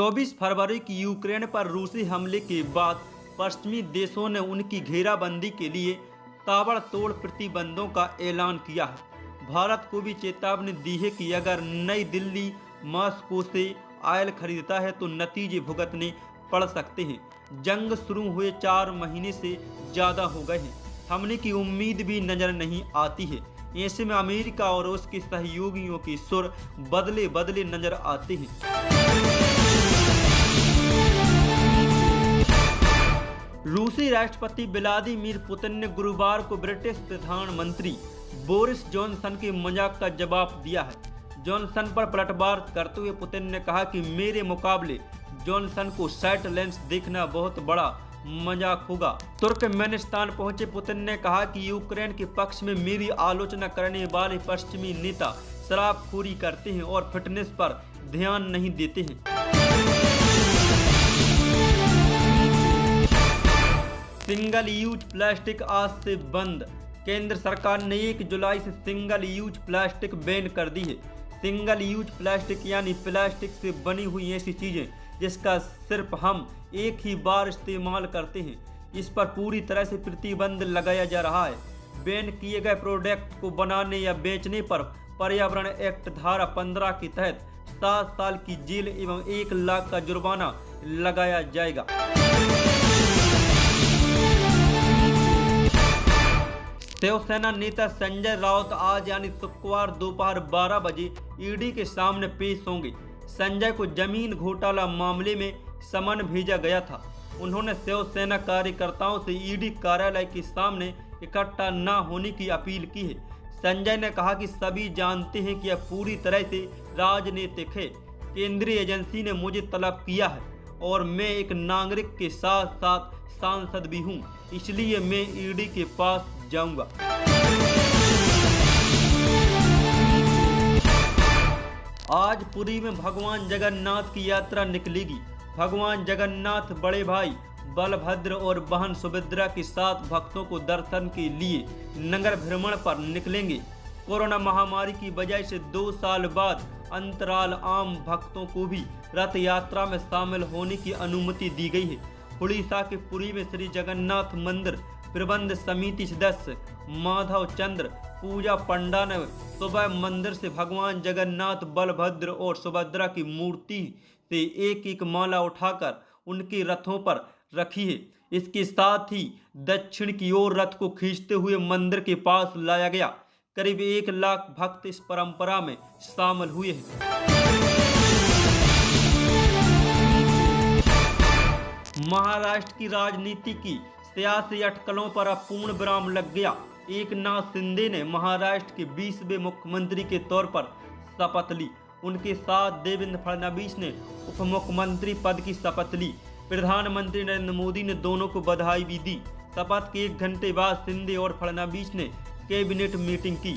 24 फरवरी की यूक्रेन पर रूसी हमले के बाद पश्चिमी देशों ने उनकी घेराबंदी के लिए ताबड़तोड़ प्रतिबंधों का ऐलान किया है। भारत को भी चेतावनी दी है कि अगर नई दिल्ली मॉस्को से ऑयल खरीदता है तो नतीजे भुगतने पड़ सकते हैं। जंग शुरू हुए 4 महीने से ज़्यादा हो गए हैं, थमने की उम्मीद भी नजर नहीं आती है। ऐसे में अमेरिका और उसके सहयोगियों की सुर बदले बदले नजर आते हैं। रूसी राष्ट्रपति व्लादिमीर पुतिन ने गुरुवार को ब्रिटिश प्रधानमंत्री बोरिस जॉनसन के मजाक का जवाब दिया है। जॉनसन पर पलटवार करते हुए पुतिन ने कहा कि मेरे मुकाबले जॉनसन को साइट लेंस देखना बहुत बड़ा मजाक होगा। तुर्कमेनिस्तान पहुंचे पुतिन ने कहा कि यूक्रेन के पक्ष में मेरी आलोचना करने वाले पश्चिमी नेता शराबखोरी करते हैं और फिटनेस पर ध्यान नहीं देते हैं। सिंगल यूज प्लास्टिक आज से बंद। केंद्र सरकार ने 1 जुलाई से सिंगल यूज प्लास्टिक बैन कर दी है। सिंगल यूज प्लास्टिक यानी प्लास्टिक से बनी हुई ऐसी चीजें जिसका सिर्फ हम एक ही बार इस्तेमाल करते हैं, इस पर पूरी तरह से प्रतिबंध लगाया जा रहा है। बैन किए गए प्रोडक्ट को बनाने या बेचने पर पर्यावरण एक्ट धारा 15 के तहत 7 साल की जेल एवं 1 लाख का जुर्माना लगाया जाएगा। शिवसेना नेता संजय राउत आज यानी शुक्रवार दोपहर 12 बजे ईडी के सामने पेश होंगे। संजय को जमीन घोटाला मामले में समन भेजा गया था। उन्होंने शिवसेना कार्यकर्ताओं से ईडी कार्यालय के सामने इकट्ठा न होने की अपील की है। संजय ने कहा कि सभी जानते हैं कि यह पूरी तरह से राजनीतिक है। केंद्रीय एजेंसी ने मुझे तलब किया है और मैं एक नागरिक के साथ साथ सांसद भी हूं, इसलिए मैं ईडी के पास जाऊंगा। आज पुरी में भगवान जगन्नाथ की यात्रा निकलेगी। भगवान जगन्नाथ बड़े भाई बलभद्र और बहन सुभद्रा के साथ भक्तों को दर्शन के लिए नगर भ्रमण पर निकलेंगे। कोरोना महामारी की वजह से 2 साल बाद अंतराल आम भक्तों को भी रथ यात्रा में शामिल होने की अनुमति दी गई है। उड़ीसा के पुरी में श्री जगन्नाथ मंदिर प्रबंध समिति सदस्य माधव चंद्र पूजा पंडा ने सुबह मंदिर से भगवान जगन्नाथ बलभद्र और सुभद्रा की मूर्ति से एक एक माला उठाकर उनके रथों पर रखी है। इसके साथ ही दक्षिण की ओर रथ को खींचते हुए मंदिर के पास लाया गया। करीब 1 लाख भक्त इस परंपरा में शामिल हुए हैं। महाराष्ट्र की राजनीति की सियासी अटकलों पर अब पूर्ण विराम लग गया। एकनाथ शिंदे ने महाराष्ट्र के 20वें मुख्यमंत्री के तौर पर शपथ ली। उनके साथ देवेंद्र फडणवीस ने उप मुख्यमंत्री पद की शपथ ली। प्रधानमंत्री नरेंद्र मोदी ने दोनों को बधाई भी दी। शपथ के 1 घंटे बाद शिंदे और फडणवीस ने कैबिनेट मीटिंग की।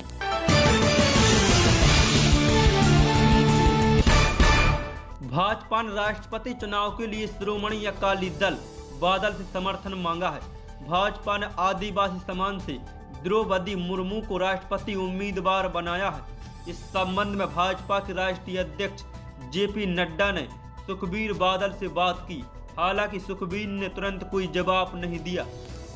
भाजपा ने राष्ट्रपति चुनाव के लिए श्रोमणी अकाली दल बादल से समर्थन मांगा है। भाजपा ने आदिवासी समाज से द्रौपदी मुर्मू को राष्ट्रपति उम्मीदवार बनाया है। इस संबंध में भाजपा के राष्ट्रीय अध्यक्ष जेपी नड्डा ने सुखबीर बादल से बात की। हालांकि सुखबीर ने तुरंत कोई जवाब नहीं दिया।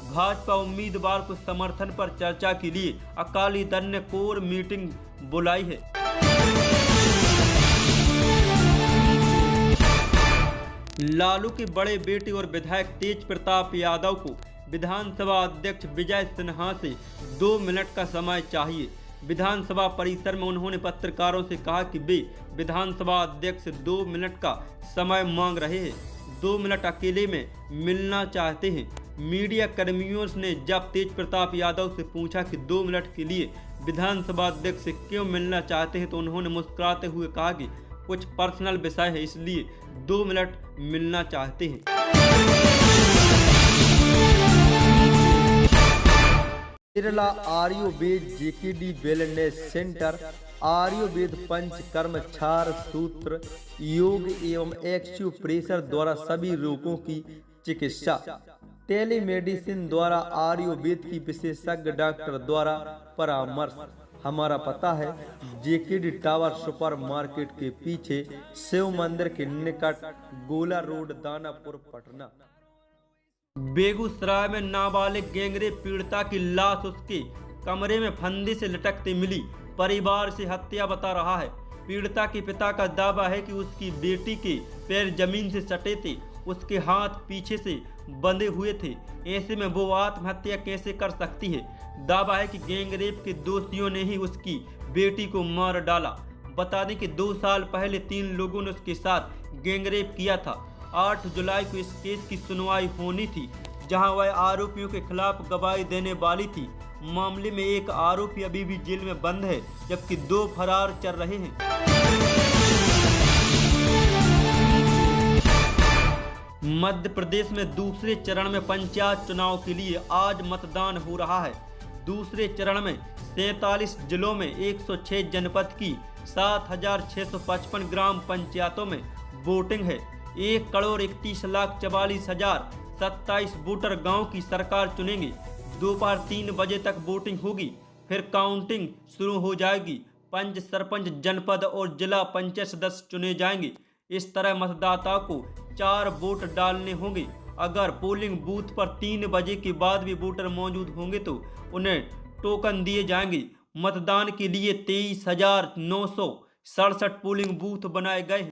भाजपा उम्मीदवार को समर्थन पर चर्चा के लिए अकाली दल ने कोर मीटिंग बुलाई है। लालू के बड़े बेटे और विधायक तेज प्रताप यादव को विधानसभा अध्यक्ष विजय सिन्हा से 2 मिनट का समय चाहिए। विधानसभा परिसर में उन्होंने पत्रकारों से कहा कि वे विधानसभा अध्यक्ष से 2 मिनट का समय मांग रहे हैं। 2 मिनट अकेले में मिलना चाहते हैं। मीडिया कर्मियों ने जब तेज प्रताप यादव से पूछा कि 2 मिनट के लिए विधानसभा अध्यक्ष से क्यों मिलना चाहते हैं तो उन्होंने मुस्कुराते हुए कहा कि कुछ पर्सनल विषय है, इसलिए 2 मिनट मिलना चाहते हैं। Kerala Ayurveda JKD wellness centre Ayurveda panchakarma क्षार सूत्र योग एवं एक्यूप्रेशर द्वारा सभी रोगों की चिकित्सा। टेलीमेडिसिन द्वारा आयुर्वेद की विशेषज्ञ डॉक्टर द्वारा परामर्श। हमारा पता है जेकेडी टावर सुपर मार्केट के पीछे, शिव मंदिर के निकट, गोला रोड, दानापुर, पटना। बेगूसराय में नाबालिग गैंगरेप पीड़िता की लाश उसके कमरे में फंदे से लटकते मिली, परिवार से हत्या बता रहा है। पीड़िता के पिता का दावा है कि उसकी बेटी के पैर जमीन से सटे थे, उसके हाथ पीछे से बंधे हुए थे, ऐसे में वो आत्महत्या कैसे कर सकती है। दावा है कि गैंगरेप के दोषियों ने ही उसकी बेटी को मार डाला। बता दें कि 2 साल पहले 3 लोगों ने उसके साथ गैंगरेप किया था। 8 जुलाई को इस केस की सुनवाई होनी थी, जहां वह आरोपियों के खिलाफ गवाही देने वाली थी। मामले में एक आरोपी अभी भी जेल में बंद है, जबकि 2 फरार चल रहे हैं। मध्य प्रदेश में दूसरे चरण में पंचायत चुनाव के लिए आज मतदान हो रहा है। दूसरे चरण में 47 जिलों में 106 जनपद की 7,655 ग्राम पंचायतों में वोटिंग है। 1,31,44,027 वोटर गांव की सरकार चुनेंगे। दोपहर 3 बजे तक वोटिंग होगी, फिर काउंटिंग शुरू हो जाएगी। पंच, सरपंच, जनपद और जिला पंचायत सदस्य चुने जाएंगे। इस तरह मतदाताओं को 4 वोट डालने होंगे। अगर पोलिंग बूथ पर 3 बजे के बाद भी वोटर मौजूद होंगे तो उन्हें टोकन दिए जाएंगे। मतदान के लिए 23,967 पोलिंग बूथ बनाए गए हैं।